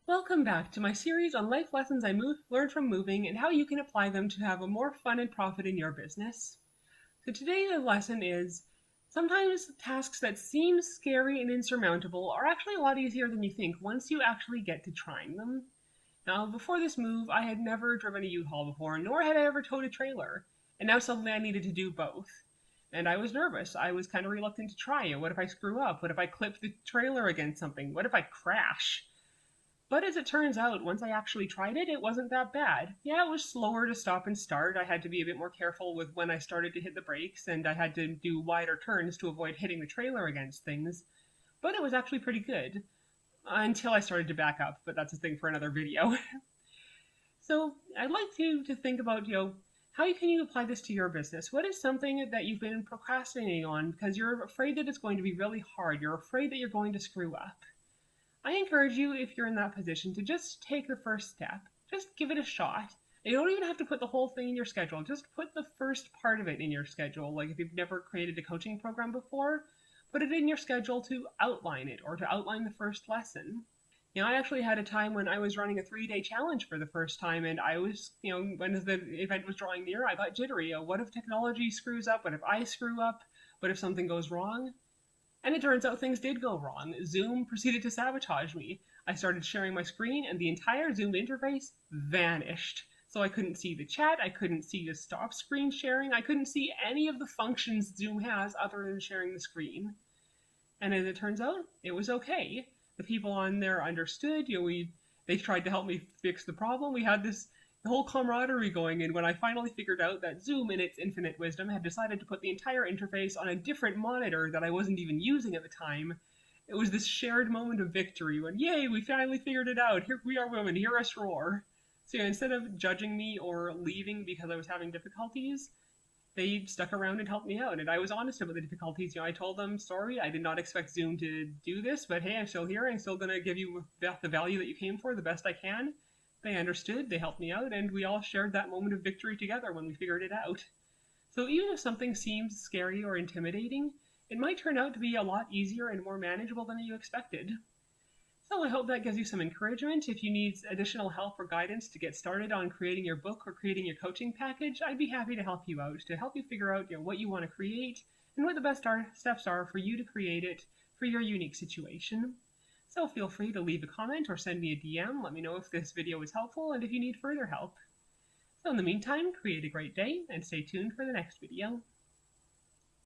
Welcome back to my series on life lessons I learned from moving and how you can apply them to have a more fun and profit in your business. So today the lesson is sometimes tasks that seem scary and insurmountable are actually a lot easier than you think once you actually get to trying them. Now, before this move, I had never driven a U-Haul before, nor had I ever towed a trailer, and now suddenly I needed to do both. And I was nervous. I was kind of reluctant to try it. What if I screw up? What if I clip the trailer against something? What if I crash? But as it turns out, once I actually tried it, it wasn't that bad. Yeah, it was slower to stop and start. I had to be a bit more careful with when I started to hit the brakes, and I had to do wider turns to avoid hitting the trailer against things. But it was actually pretty good until I started to back up, but that's a thing for another video. So I'd like to think about, how can you apply this to your business? What is something that you've been procrastinating on because you're afraid that it's going to be really hard? You're afraid that you're going to screw up. I encourage you, if you're in that position, to just take the first step. Just give it a shot. You don't even have to put the whole thing in your schedule. Just put the first part of it in your schedule. Like if you've never created a coaching program before, put it in your schedule to outline it or to outline the first lesson. I actually had a time when I was running a 3-day challenge for the first time, and I was, when the event was drawing near, I got jittery. What if technology screws up? What if I screw up? What if something goes wrong? And it turns out things did go wrong. Zoom proceeded to sabotage me. I started sharing my screen, and the entire Zoom interface vanished. So I couldn't see the chat, I couldn't see the stop screen sharing, I couldn't see any of the functions Zoom has other than sharing the screen. And as it turns out, it was okay. The people on there understood. They tried to help me fix the problem. We had this whole camaraderie going, and when I finally figured out that Zoom, in its infinite wisdom, had decided to put the entire interface on a different monitor that I wasn't even using at the time, it was this shared moment of victory when, yay, we finally figured it out. Here we are, women. Hear us roar. So instead of judging me or leaving because I was having difficulties, they stuck around and helped me out. And I was honest about the difficulties. I told them, sorry, I did not expect Zoom to do this, but hey, I'm still here. I'm still going to give you the value that you came for the best I can. They understood, they helped me out, and we all shared that moment of victory together when we figured it out. So even if something seems scary or intimidating, it might turn out to be a lot easier and more manageable than you expected. So I hope that gives you some encouragement. If you need additional help or guidance to get started on creating your book or creating your coaching package, I'd be happy to help you out, to help you figure out what you want to create and what the best steps are for you to create it for your unique situation. So feel free to leave a comment or send me a DM. Let me know if this video was helpful and if you need further help. So in the meantime, create a great day and stay tuned for the next video.